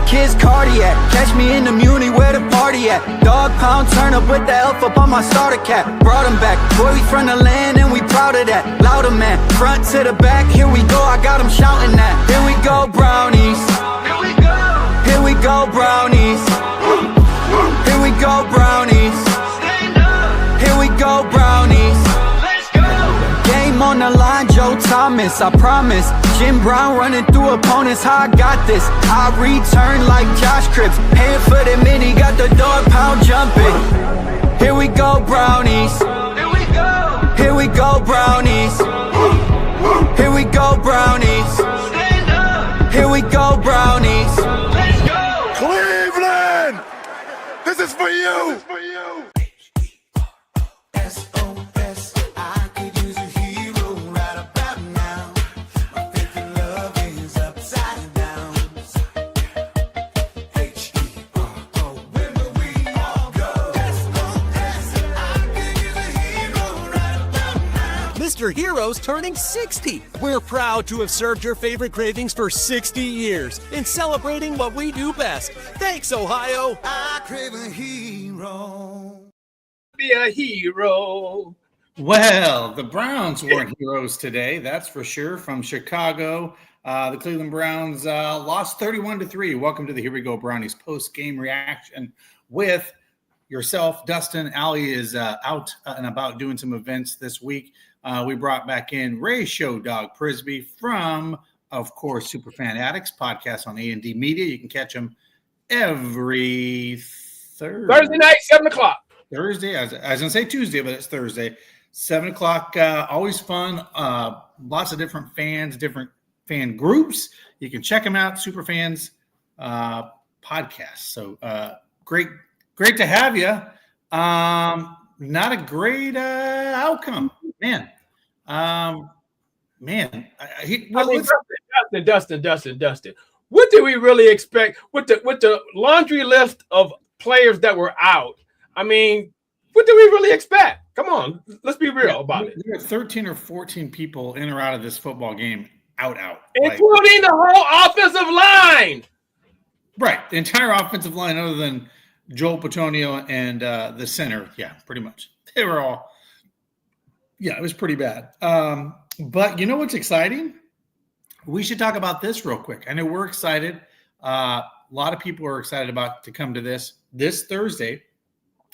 kids cardiac. Catch me in the Muni where the party at. Dog pound, turn up with the elf up on my starter cap. Brought him back, boy, we from the land and we proud of that. Louder man, front to the back, here we go, I got him shouting that. Here we go, brownies. Here we go. Here we go, brownies. Here we go, brownies. Stand up. Here we go, brownies. Let's go. Game on the line, Joe Thomas, I promise. Jim Brown running through opponents, how I got this. I return like Josh Cribbs. Hand for the mini, got the dog pound jumping. Here we go, brownies. Here we go. Here we go, brownies. Here we go, brownies. Stand up. Here we go, brownies. Let's go. Cleveland! This is for you! This is for you! Mr. Heroes turning 60. We're proud to have served your favorite cravings for 60 years in celebrating what we do best. Thanks, Ohio. I crave a hero. Be a hero. Well, the Browns weren't heroes today, that's for sure. From Chicago, the Cleveland Browns lost 31-3. Welcome to the Here We Go Brownies post-game reaction with yourself, Dustin. Allie is out and about doing some events this week. We brought back in Ray Show Dog Prisby from, of course, Superfan Addicts podcast on A&D Media. You can catch them every Thursday night, 7 o'clock. Thursday. I was going to say Tuesday, but it's Thursday. 7 o'clock. Always fun. Lots of different fans, different fan groups. You can check them out. Superfans podcast. So great to have you. Not a great outcome, man. Dustin. What did we really expect with the laundry list of players that were out? I mean, what did we really expect? Come on, let's be real about it. There are 13 or 14 people in or out of this football game out. Including the whole offensive line. Right. The entire offensive line other than Joel Petonio and the center. Yeah, pretty much. They were all – yeah, it was pretty bad. But you know what's exciting? We should talk about this real quick. I know we're excited. A lot of people are excited to come to this Thursday.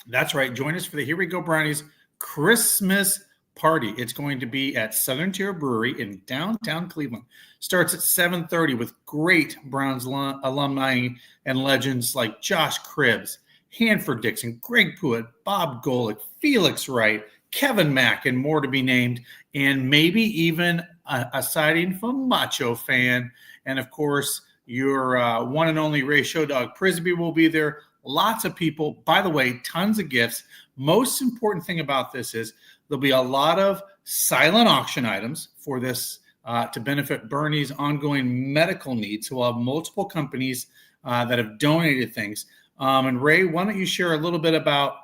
That's right. Join us for the Here We Go Brownies Christmas party. It's going to be at Southern Tier Brewery in downtown Cleveland. Starts at 7:30 with great Browns alumni and legends like Josh Cribbs, Hanford Dixon, Greg Pruitt, Bob Golick, Felix Wright, Kevin Mack, and more to be named, and maybe even a sighting from Macho Fan. And, of course, your one and only Ray Show Dog Prisby will be there. Lots of people. By the way, tons of gifts. Most important thing about this is there'll be a lot of silent auction items for this to benefit Bernie's ongoing medical needs. So we'll have multiple companies that have donated things. And Ray, why don't you share a little bit about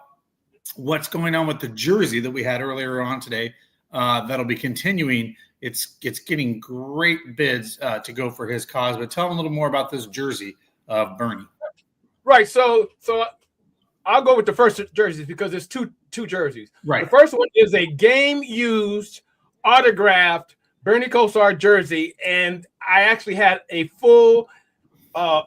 what's going on with the jersey that we had earlier on today that'll be continuing. It's getting great bids to go for his cause. But tell them a little more about this jersey of Bernie. Right. So I'll go with the first jerseys because there's two jerseys. Right. The first one is a game-used, autographed Bernie Kosar jersey, and I actually had a full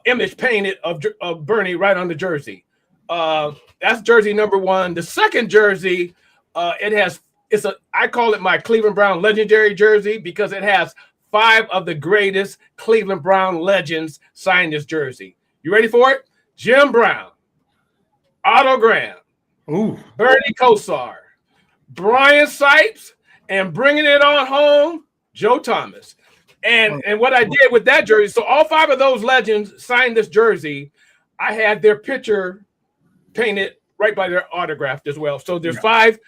image painted of Bernie right on the jersey. That's jersey number one. The second jersey, I call it my Cleveland Brown legendary jersey because it has 5 of the greatest Cleveland Brown legends signed this jersey. You ready for it? Jim Brown, Otto Graham, Bernie Kosar, Brian Sipes, and bringing it on home, Joe Thomas. And what I did with that jersey, so all 5 of those legends signed this jersey. I had their picture painted right by their autograph as well. So there's 5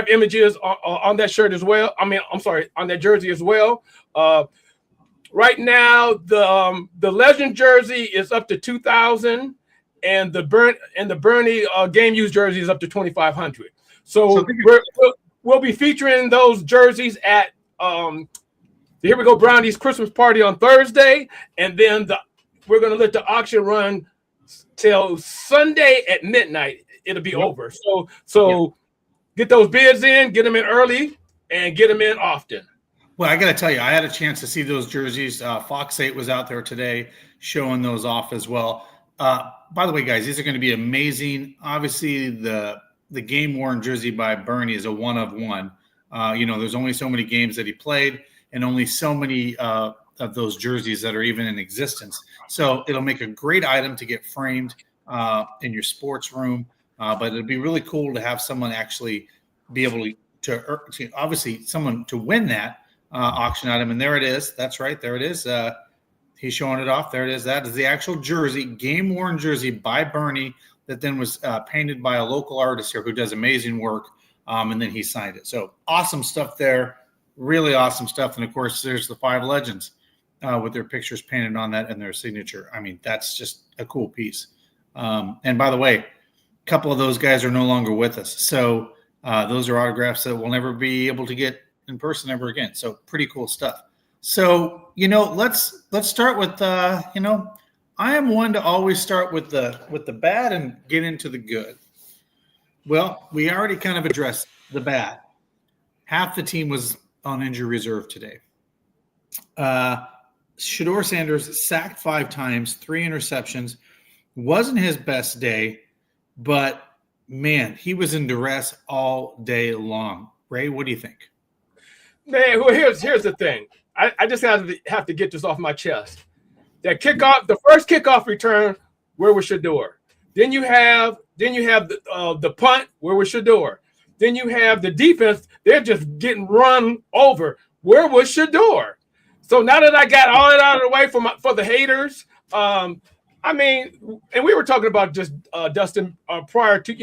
images on that shirt as well. On that jersey as well. Right now, the legend jersey is up to $2,000, and the Bernie game used jersey is up to $2,500. So we'll be featuring those jerseys at the Here We Go Brownies Christmas party on Thursday, and then we're going to let the auction run till Sunday at midnight. It'll be over. So get those bids in, get them in early, and get them in often. Well, I got to tell you, I had a chance to see those jerseys. Fox 8 was out there today showing those off as well. By the way, guys, these are going to be amazing. Obviously, the game-worn jersey by Bernie is a one of one. There's only so many games that he played and only so many of those jerseys that are even in existence. So it'll make a great item to get framed in your sports room. But it'd be really cool to have someone actually be able to obviously someone to win that auction item. And there it is. That's right. There it is. He's showing it off. There it is. That is the actual jersey, game-worn jersey by Bernie that then was painted by a local artist here who does amazing work. And then he signed it. So awesome stuff there. Really awesome stuff. And, of course, there's the 5 legends with their pictures painted on that and their signature. I mean, that's just a cool piece. And, by the way, a couple of those guys are no longer with us. So those are autographs that we'll never be able to get in person ever again. So pretty cool stuff. So, let's start with, I am one to always start with the bad and get into the good. Well, we already kind of addressed the bad. Half the team was on injury reserve today. Shedeur Sanders sacked 5 times, 3 interceptions. Wasn't his best day, but man, he was in duress all day long. Ray, what do you think? Man, well, here's the thing. I just have to get this off my chest. That kickoff, the first kickoff return, where was Shedeur? Then you have the punt, where was Shedeur? Then you have the defense, they're just getting run over. Where was Shedeur? So now that I got all that out of the way for the haters, and we were talking about just Dustin prior to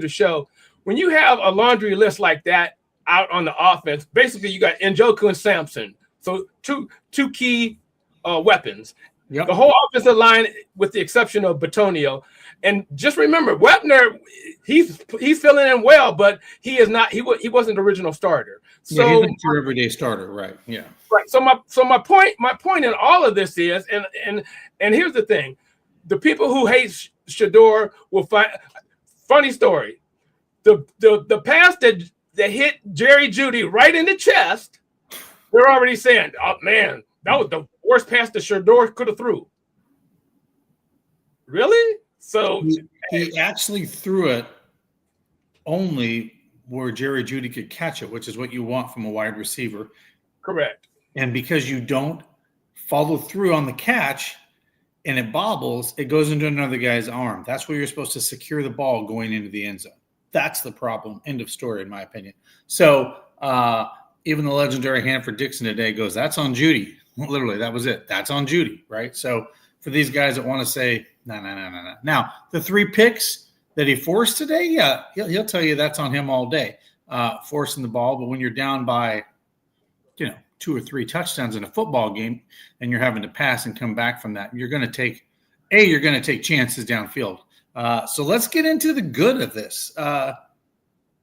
the show. When you have a laundry list like that out on the offense, basically you got Njoku and Sampson. So two key weapons. Yep. The whole offensive line, with the exception of Batonio. And just remember, Wepner, he's filling in well, but he is not. He wasn't the original starter. So he's not your everyday starter, right? Yeah. Right. So my point in all of this is, and here's the thing: the people who hate Shedeur will find. Funny story: the pass that hit Jerry Jeudy right in the chest. They're already saying, "Oh man, that was the worst pass that Shedeur could have threw." Really? So he actually threw it only where Jerry Jeudy could catch it, which is what you want from a wide receiver. Correct. And because you don't follow through on the catch and it bobbles, it goes into another guy's arm. That's where you're supposed to secure the ball going into the end zone. That's the problem. End of story, in my opinion. So even the legendary Hanford Dixon today goes, that's on Jeudy. Literally, that was it. That's on Jeudy, right? So for these guys that want to say, no. Now, the 3 picks that he forced today, yeah, he'll tell you that's on him all day, forcing the ball. But when you're down by, 2 or 3 touchdowns in a football game and you're having to pass and come back from that, you're going to take chances downfield. So let's get into the good of this.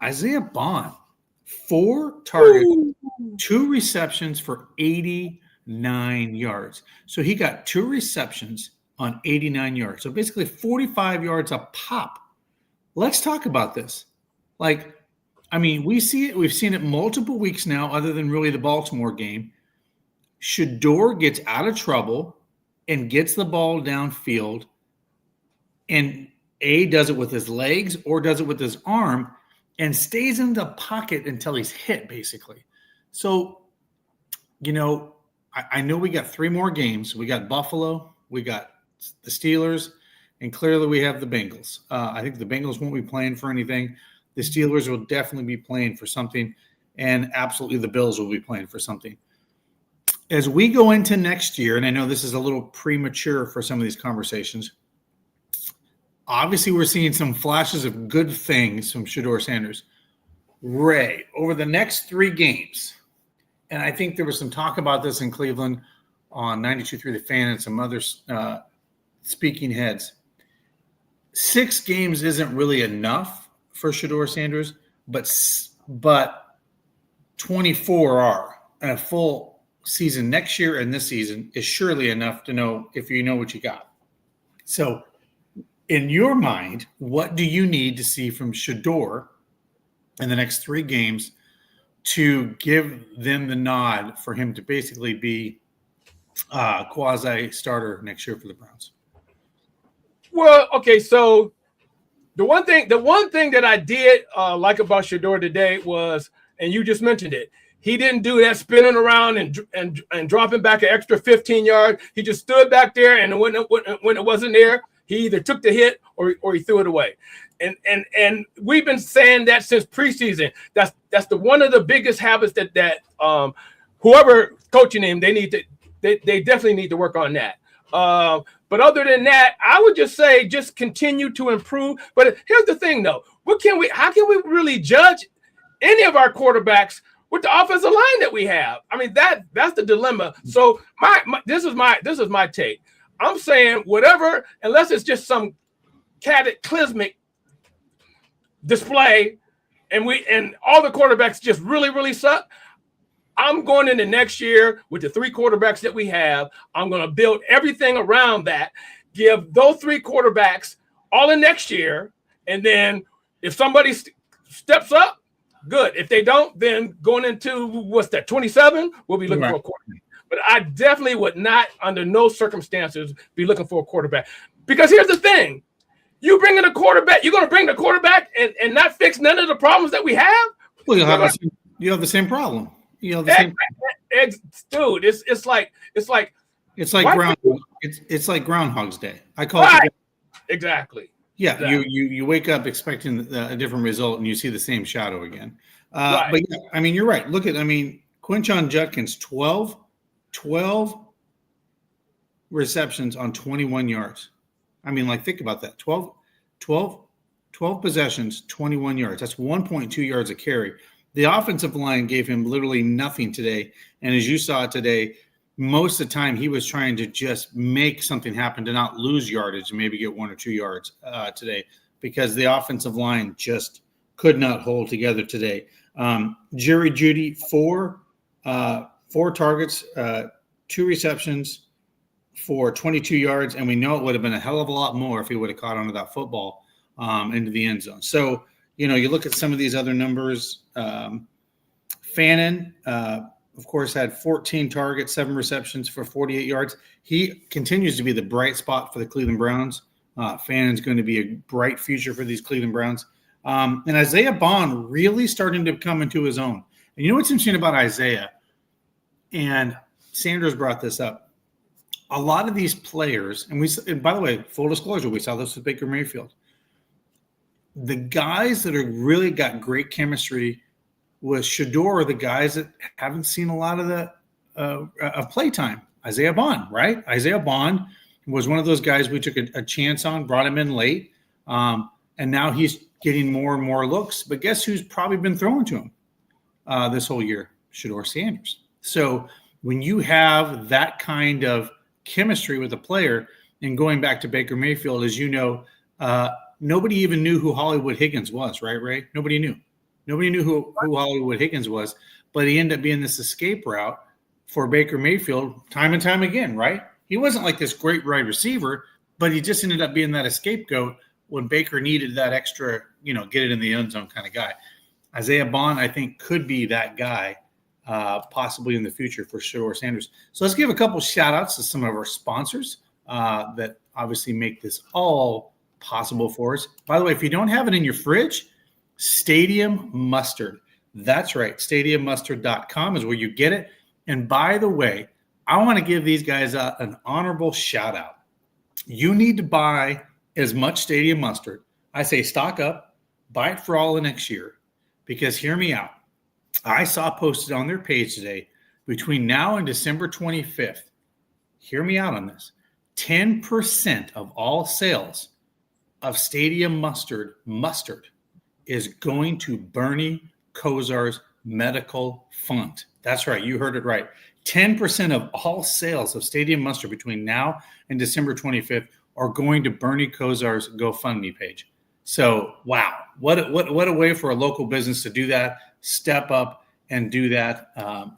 Isaiah Bond, 4 targets, 2 receptions for 89 yards. So he got 2 receptions on 89 yards. So basically 45 yards a pop. Let's talk about this. We see it. We've seen it multiple weeks now, other than really the Baltimore game. Shedeur gets out of trouble and gets the ball downfield and does it with his legs or does it with his arm and stays in the pocket until he's hit, basically. So, I know we got 3 more games. We got Buffalo, we got the Steelers, and clearly we have the Bengals. I think the Bengals won't be playing for anything. The Steelers will definitely be playing for something, and absolutely the Bills will be playing for something. As we go into next year, and I know this is a little premature for some of these conversations, obviously we're seeing some flashes of good things from Shedeur Sanders. Ray, over the next 3 games, and I think there was some talk about this in Cleveland on 92.3 The Fan and some other speaking heads. 6 games isn't really enough for Shedeur Sanders, but 24 are, and a full season next year and this season is surely enough to know if you know what you got. So in your mind, what do you need to see from Shador in the next 3 games to give them the nod for him to basically be quasi starter next year for the Browns? Well, okay, so the one thing that I did like about Shador today was, and you just mentioned it, he didn't do that spinning around and dropping back an extra 15 yards. He just stood back there, and when it wasn't there, he either took the hit or he threw it away. And we've been saying that since preseason. That's one of the biggest habits that whoever coaching him, they definitely need to work on that. But other than that, I would just say just continue to improve. But here's the thing, though: how can we really judge any of our quarterbacks with the offensive line that we have? I mean, that's the dilemma. So this is my take. I'm saying whatever, unless it's just some cataclysmic display, and all the quarterbacks just really, really suck. I'm going into next year with the 3 quarterbacks that we have. I'm going to build everything around that, give those 3 quarterbacks all in next year. And then if somebody steps up, good. If they don't, then going into 27, we'll be looking for a quarterback. But I definitely would not, under no circumstances, be looking for a quarterback. Because here's the thing. You bring in a quarterback, you're going to bring the quarterback and not fix none of the problems that we have? Well, you have the same problem. You know, dude, it's like Groundhog's Day. I call it exactly. Yeah, exactly. You wake up expecting a different result and you see the same shadow again. Right. But yeah, I mean, you're right. Look at, Quinshon Judkins, 12 receptions on 21 yards. Think about that. 12 possessions, 21 yards. That's 1.2 yards a carry. The offensive line gave him literally nothing today. And as you saw today, most of the time he was trying to just make something happen to not lose yardage and maybe get 1 or 2 yards today, because the offensive line just could not hold together today. Jerry Jeudy, 4 targets, 2 receptions for 22 yards. And we know it would have been a hell of a lot more if he would have caught onto that football into the end zone. So, you look at some of these other numbers. Fannin, of course, had 14 targets, 7 receptions for 48 yards. He continues to be the bright spot for the Cleveland Browns. Fannon's going to be a bright future for these Cleveland Browns. And Isaiah Bond really starting to come into his own. And you know what's interesting about Isaiah? And Sanders brought this up. A lot of these players, and by the way, full disclosure, we saw this with Baker Mayfield. The guys that are really got great chemistry with Shador are the guys that haven't seen a lot of the of play time. Isaiah Bond, right? Isaiah Bond was one of those guys we took a chance on, brought him in late, and now he's getting more and more looks. But guess who's probably been throwing to him this whole year? Shador Sanders. So when you have that kind of chemistry with a player, and going back to Baker Mayfield, as you know, nobody even knew who Hollywood Higgins was, right, Ray? Nobody knew. Nobody knew who Hollywood Higgins was, but he ended up being this escape route for Baker Mayfield time and time again, right? He wasn't like this great wide receiver, but he just ended up being that scapegoat when Baker needed that extra, get it in the end zone kind of guy. Isaiah Bond, I think, could be that guy possibly in the future for Shador Sanders. So let's give a couple shout outs to some of our sponsors that obviously make this all possible for us. By the way, if you don't have it in your fridge, Stadium Mustard. That's right. StadiumMustard.com is where you get it. And by the way, I want to give these guys an honorable shout out. You need to buy as much Stadium Mustard. I say stock up, buy it for all the next year, because hear me out. I saw posted on their page today, between now and December 25th, hear me out on this, 10% of all sales of Stadium Mustard is going to Bernie Kosar's medical fund. That's right. You heard it right. 10% of all sales of Stadium Mustard between now and December 25th are going to Bernie Kosar's GoFundMe page. So, wow. What a way for a local business to do that, step up and do that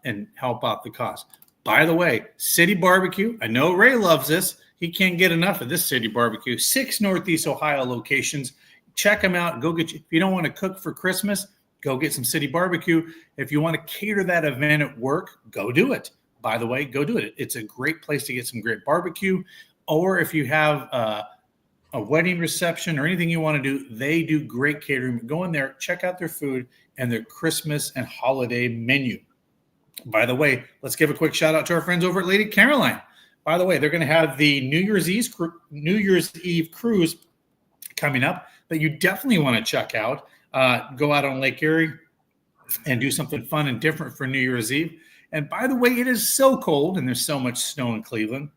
and help out the cause. By the way, City Barbecue. I know Ray loves this. He can't get enough of this City Barbecue. 6 Northeast Ohio locations. Check them out. Go get you. If you don't want to cook for Christmas, go get some City Barbecue. If you want to cater that event at work, go do it. By the way, go do it. It's a great place to get some great barbecue. Or if you have a wedding reception or anything you want to do, they do great catering. Go in there, check out their food and their Christmas and holiday menu. By the way, let's give a quick shout out to our friends over at Lady Caroline. By the way, they're going to have the New Year's Eve cruise coming up that you definitely want to check out. Go out on Lake Erie and do something fun and different for New Year's Eve. And by the way, it is so cold and there's so much snow in Cleveland.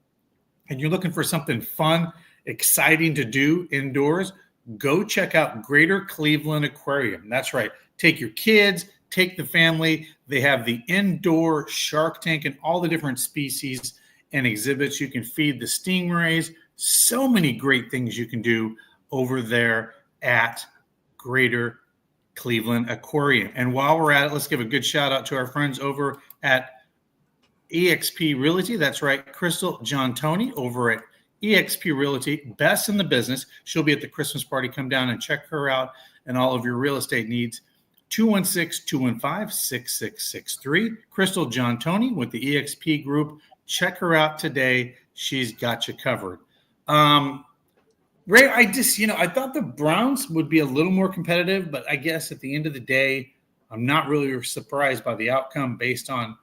And you're looking for something fun, exciting to do indoors, go check out Greater Cleveland Aquarium. That's right. Take your kids, take the family. They have the indoor shark tank and all the different species and exhibits. You can feed the stingrays. So many great things you can do over there at Greater Cleveland Aquarium. And while we're at it, let's give a good shout out to our friends over at eXp Realty. That's right. Crystal John Tony over at eXp Realty, best in the business. She'll be at the Christmas party. Come down and check her out and all of your real estate needs. 216-215-6663. Crystal John Tony with the eXp Group. Check her out today. She's got you covered. Ray, I thought the Browns would be a little more competitive, but I guess at the end of the day, I'm not really surprised by the outcome based on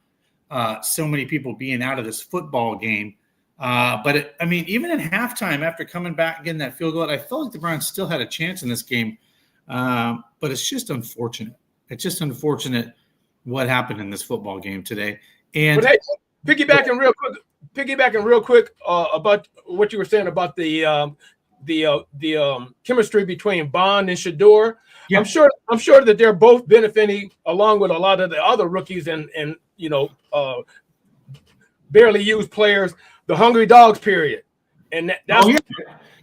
so many people being out of this football game. But even at halftime, after coming back and getting that field goal, I felt like the Browns still had a chance in this game. But it's just unfortunate. It's just unfortunate what happened in this football game today. And but hey, piggybacking real quick about what you were saying about the chemistry between Bond and Shador. Yeah. I'm sure that they're both benefiting along with a lot of the other rookies and barely used players. The hungry dogs period, and that's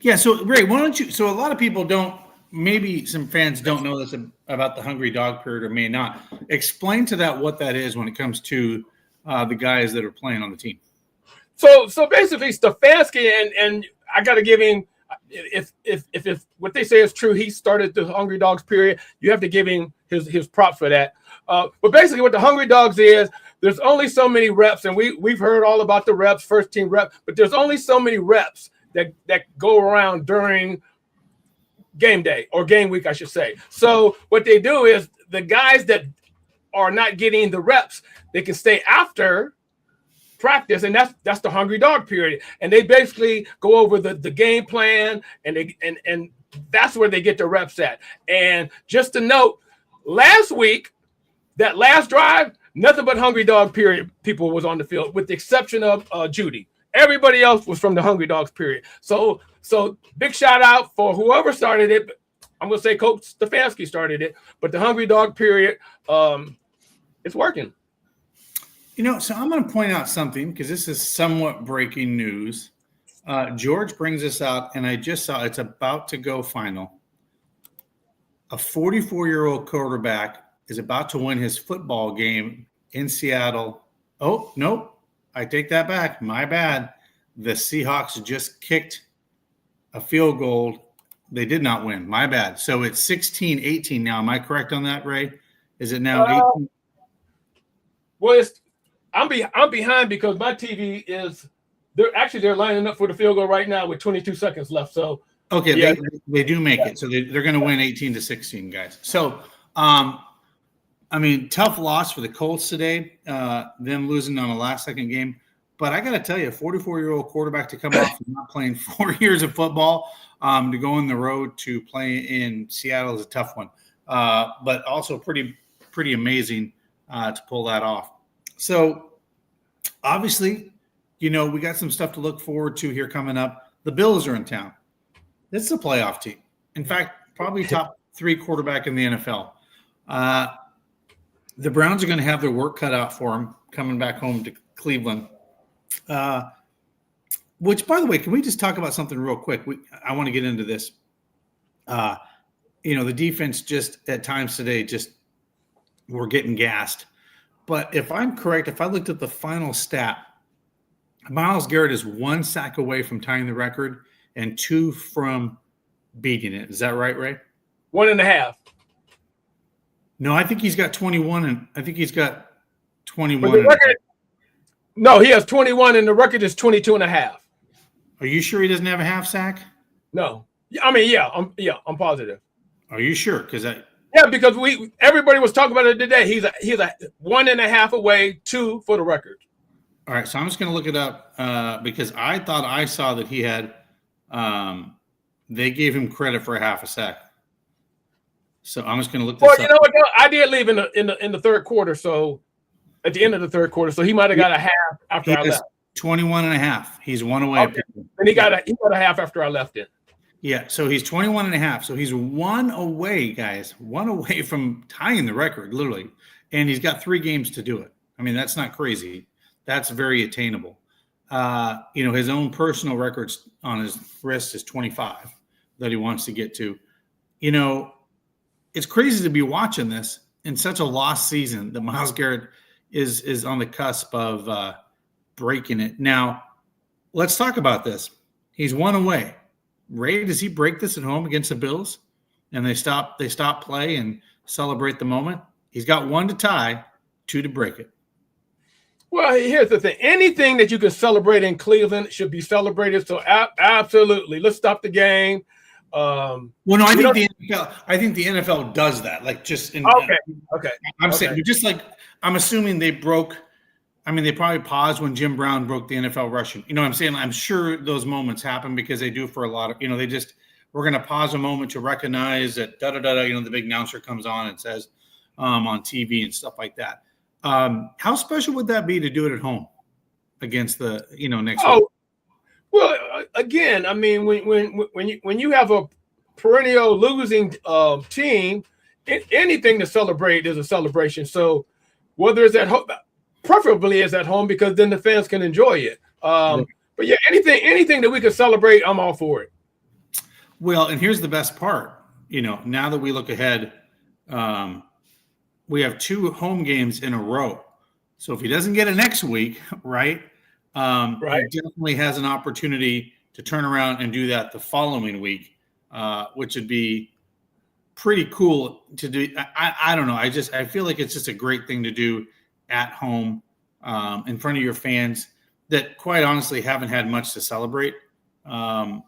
yeah. So Ray, why don't you? So a lot of people don't. Maybe some fans don't know this about the hungry dog period, or may not. Explain to that what that is when it comes to the guys that are playing on the team. So basically, Stefanski and I got to give him. If what they say is true, he started the hungry dogs period. You have to give him his props for that. But basically, what the hungry dogs is, there's only so many reps, and we've heard all about the reps, first team reps, but there's only so many reps that go around during game day or game week, I should say. So what they do is the guys that are not getting the reps, they can stay after practice, and that's the hungry dog period. And they basically go over the game plan, and that's where they get the reps at. And just to note, last week, that last drive, nothing but hungry dog period people was on the field, with the exception of Judy. Everybody else was from the hungry dogs period. So big shout out for whoever started it. I'm going to say Coach Stefanski started it, but the hungry dog period, it's working. So I'm going to point out something because this is somewhat breaking news. George brings this out, and I just saw it's about to go final. A 44-year-old quarterback is about to win his football game in Seattle. Oh, nope. I take that back. My bad. The Seahawks just kicked a field goal. They did not win. My bad. So it's 16-18 now. Am I correct on that, Ray? Is it now 18? Well, I'm behind because my TV is they're lining up for the field goal right now with 22 seconds left. So okay, yeah. they do make it. So they're going to win 18-16, guys. So tough loss for the Colts today, them losing on a last-second game. But I got to tell you, a 44-year-old quarterback to come off from not playing 4 years of football to go on the road to play in Seattle is a tough one. But also pretty amazing to pull that off. So, obviously, we got some stuff to look forward to here coming up. The Bills are in town. This is a playoff team. In fact, probably top 3 quarterback in the NFL. The Browns are going to have their work cut out for them coming back home to Cleveland. Which, by the way, can we just talk about something real quick? I want to get into this. The defense just at times today we're getting gassed. But if I'm correct, if I looked at the final stat Myles Garrett is 1 sack away from tying the record and 2 from beating it. Is that right, Ray? 1.5. No, I think he's got 21, and I think he's got 21. But the record, no, he has 21, and the record is 22.5. Are you sure he doesn't have a half sack? No, I mean, yeah, I'm positive. Are you sure? Because because everybody was talking about it today. He's a 1.5 away, 2 for the record. all right, so I'm just going to look it up because I thought I saw that he had. They gave him credit for a half a sack. So I'm just going to look this Well, up. you know what? I did leave in the third quarter, so at the end of the third quarter, so he might have got a half after I left. 21 and a half. He's 1 away. Okay. And he got a half after I left it. Yeah, so he's 21 and a half. So he's 1 away, guys. 1 away from tying the record, literally. And he's got 3 games to do it. I mean, that's not crazy. That's very attainable. His own personal records on his wrist is 25 that he wants to get to. It's crazy to be watching this in such a lost season that Myles Garrett is on the cusp of breaking it. Now, let's talk about this. He's 1 away. Ray, does he break this at home against the Bills? And they stop play and celebrate the moment? He's got 1 to tie, 2 to break it. Well, here's the thing. Anything that you can celebrate in Cleveland should be celebrated. So absolutely. Let's stop the game. Well, no, I think the NFL does that. Like just in okay. I'm saying just like I'm assuming they broke. I mean, they probably paused when Jim Brown broke the NFL rushing. You know what I'm saying? I'm sure those moments happen because they do for a lot of, we're going to pause a moment to recognize that the big announcer comes on and says on TV and stuff like that. How special would that be to do it at home against the, next week? Well, again, I mean, when you have a perennial losing team, anything to celebrate is a celebration. So whether it's at home, preferably it's at home because then the fans can enjoy it. But yeah, anything that we could celebrate, I'm all for it. Well, and here's the best part. Now that we look ahead, we have 2 home games in a row. So if he doesn't get it next week, right? He definitely has an opportunity to turn around and do that the following week, which would be pretty cool to do. I don't know. I feel like it's just a great thing to do at home in front of your fans that quite honestly haven't had much to celebrate over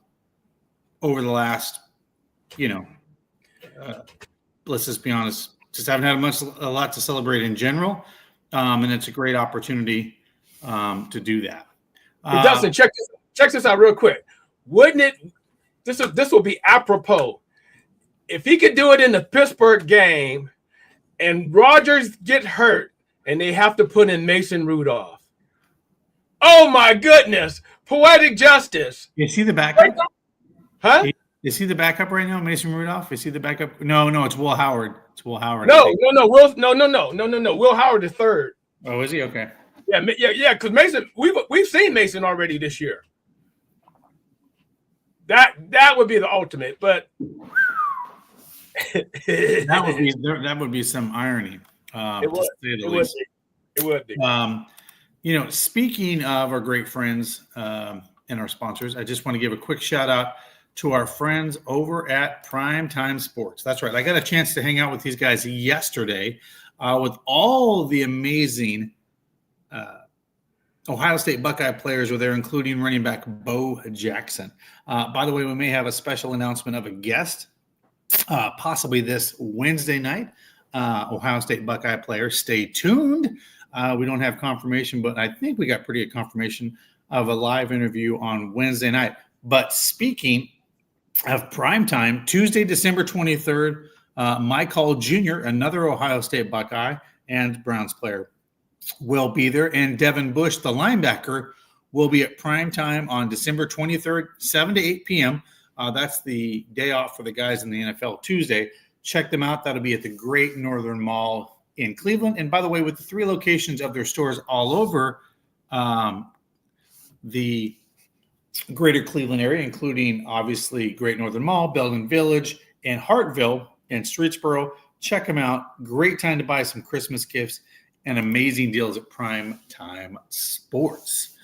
the last, let's just be honest, just haven't had a lot to celebrate in general. And it's a great opportunity to do that. Dustin, check this out real quick. Wouldn't it? This will be apropos. If he could do it in the Pittsburgh game, and Rodgers get hurt, and they have to put in Mason Rudolph. Oh my goodness! Poetic justice. Is he the backup? Huh? Is he the backup right now, Mason Rudolph? Is he the backup? No, it's Will Howard. It's Will Howard. No. Will Howard is third. Oh, is he? Okay. Yeah. Because Mason, we've seen Mason already this year. That would be the ultimate, but that would be some irony. It would be. Speaking of our great friends and our sponsors, I just want to give a quick shout out to our friends over at Primetime Sports. That's right. I got a chance to hang out with these guys yesterday with all the amazing Ohio State Buckeye players were there, including running back Bo Jackson. By the way, we may have a special announcement of a guest, possibly this Wednesday night. Ohio State Buckeye player. Stay tuned. We don't have confirmation, but I think we got pretty good confirmation of a live interview on Wednesday night. But speaking of primetime, Tuesday, December 23rd, Mike Hall Jr., another Ohio State Buckeye and Browns player, will be there. And Devin Bush, the linebacker, will be at primetime on December 23rd, 7 to 8 p.m. That's the day off for the guys in the NFL Tuesday. Check them out. That'll be at the Great Northern Mall in Cleveland. And by the way, with the 3 locations of their stores all over the greater Cleveland area, including obviously Great Northern Mall, Belden Village, and Hartville and Streetsboro, check them out. Great time to buy some Christmas gifts and amazing deals at Prime Time Sports.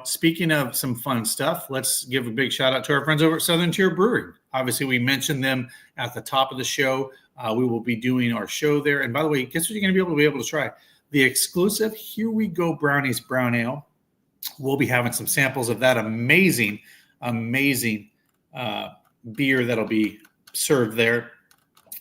Speaking of some fun stuff, let's give a big shout out to our friends over at Southern Tier Brewing. Obviously, we mentioned them at the top of the show. We will be doing our show there. And by the way, guess what you're going to be able to try? The exclusive Here We Go Brownies Brown Ale. We'll be having some samples of that amazing beer that'll be served there.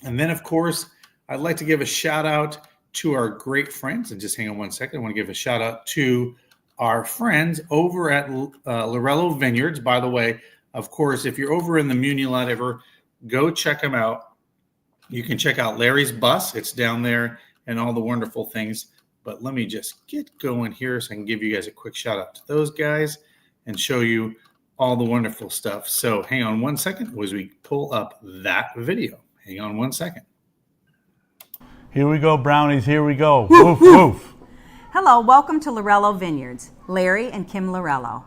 And then, of course, I'd like to give a shout out to our great friends. And just hang on one second. I want to give a shout out to our friends over at Lorello Vineyards. By the way, of course, if you're over in the Muni lot ever, go check them out. You can check out Larry's Bus. It's down there and all the wonderful things. But let me just get going here so I can give you guys a quick shout out to those guys and show you all the wonderful stuff. So hang on one second as we pull up that video. Hang on one second. Here we go, brownies. Here we go. Woof, woof. Hello, welcome to Lorello Vineyards, Larry and Kim Lorello.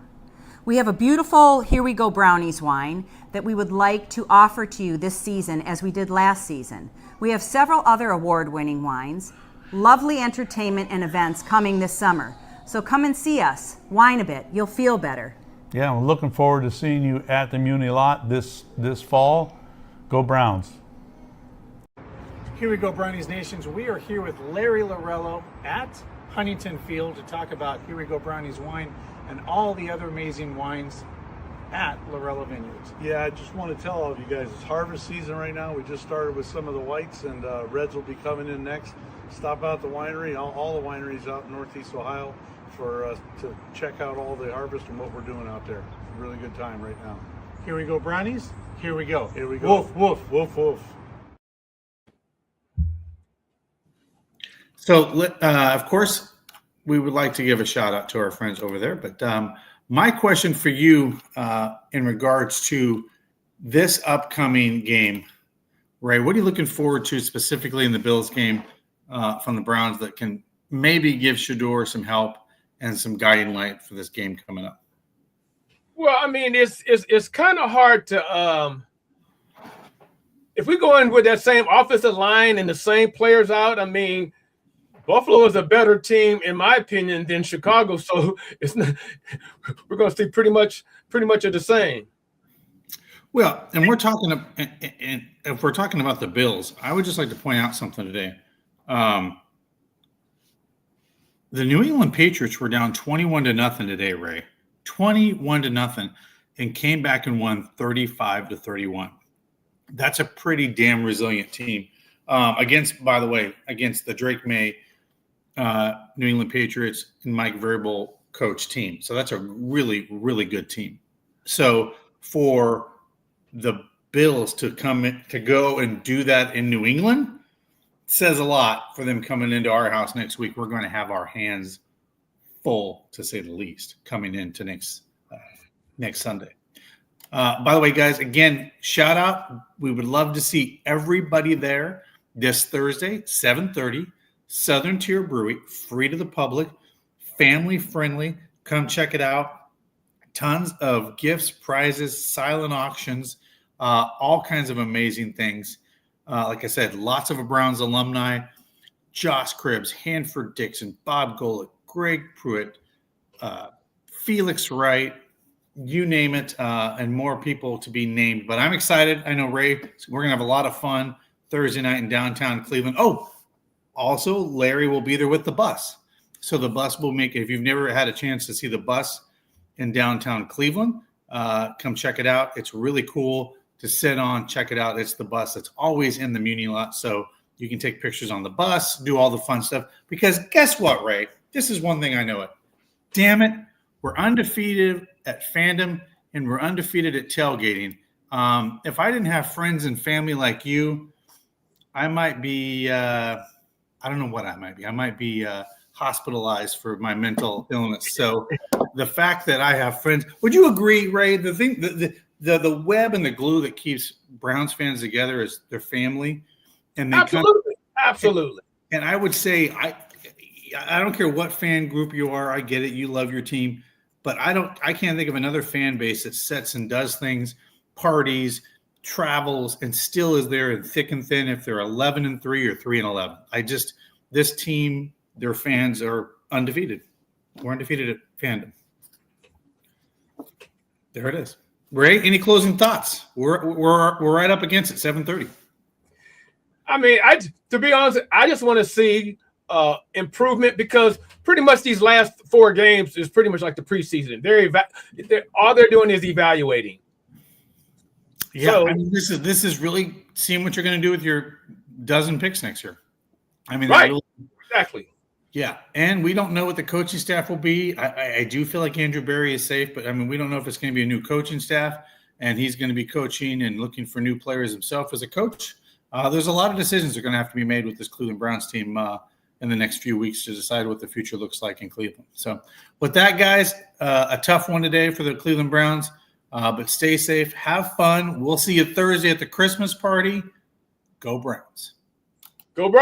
We have a beautiful Here We Go Brownies wine that we would like to offer to you this season as we did last season. We have several other award-winning wines, lovely entertainment and events coming this summer. So come and see us, wine a bit, you'll feel better. Yeah, I'm looking forward to seeing you at the Muni lot this fall. Go Browns. Here we go, Brownies Nations. We are here with Larry Lorello at Huntington Field to talk about Here We Go Brownies wine and all the other amazing wines at Lorello Vineyards. Yeah, I just want to tell all of you guys, it's harvest season right now. We just started with some of the whites, and reds will be coming in next. Stop out the winery, all the wineries out in Northeast Ohio, for to check out all the harvest and what we're doing out there. It's a really good time right now. Here we go, Brownies. Here we go. Here we go. Woof, woof. Woof, woof. So, of course, we would like to give a shout out to our friends over there. But my question for you in regards to this upcoming game, Ray, what are you looking forward to specifically in the Bills game from the Browns that can maybe give Shador some help and some guiding light for this game coming up? Well, I mean, it's kind of hard to if we go in with that same offensive line and the same players out. I mean, Buffalo is a better team, in my opinion, than Chicago. So it's not, we're going to see pretty much of the same. Well, and if we're talking about the Bills, I would just like to point out something today. The New England Patriots were down 21-0 today, Ray. 21-0, and came back and won 35-31. That's a pretty damn resilient team. Against the Drake May New England Patriots and Mike Vrabel coach team. So that's a really, really good team. So for the Bills to go and do that in New England says a lot for them coming into our house next week. We're going to have our hands full, to say the least, coming into next Sunday. By the way, guys, again, shout out. We would love to see everybody there this Thursday, 7:30, Southern Tier Brewery, free to the public, family friendly. Come check it out. Tons of gifts, prizes, silent auctions, all kinds of amazing things. Like I said, lots of Browns alumni, Josh Cribbs, Hanford Dixon, Bob Golick, Greg Pruitt, Felix Wright, you name it, and more people to be named. But I'm excited. I know, Ray, we're going to have a lot of fun Thursday night in downtown Cleveland. Oh, also, Larry will be there with the bus. So the bus will make it. If you've never had a chance to see the bus in downtown Cleveland, come check it out. It's really cool to sit on, check it out. It's the bus that's always in the Muni lot. So you can take pictures on the bus, do all the fun stuff. Because guess what, Ray? This is one thing I know it. Damn it. We're undefeated at fandom and we're undefeated at tailgating. If I didn't have friends and family like you, I might be, I don't know what I might be. I might be hospitalized for my mental illness. So the fact that I have friends, would you agree, Ray? The thing, the web and the glue that keeps Browns fans together is their family. And they Absolutely. And I would say, I don't care what fan group you are. I get it. You love your team. But I can't think of another fan base that sets and does things, parties, travels, and still is there in thick and thin if they're 11-3 or 3-11. This team, their fans are undefeated. We're undefeated at fandom. There it is. Ray, any closing thoughts? We're right up against it. 7:30. I mean, to be honest, I just want to see improvement, because pretty much these last 4 games is pretty much like the preseason. All they're doing is evaluating. Yeah, So, I mean, this is really seeing what you're going to do with your dozen picks next year. I mean, right, exactly. Yeah, and we don't know what the coaching staff will be. I do feel like Andrew Berry is safe, but I mean, we don't know if it's going to be a new coaching staff, and he's going to be coaching and looking for new players himself as a coach. There's a lot of decisions that are going to have to be made with this Cleveland Browns team in the next few weeks to decide what the future looks like in Cleveland. So with that, guys, a tough one today for the Cleveland Browns, but stay safe, have fun. We'll see you Thursday at the Christmas party. Go Browns. Go Browns.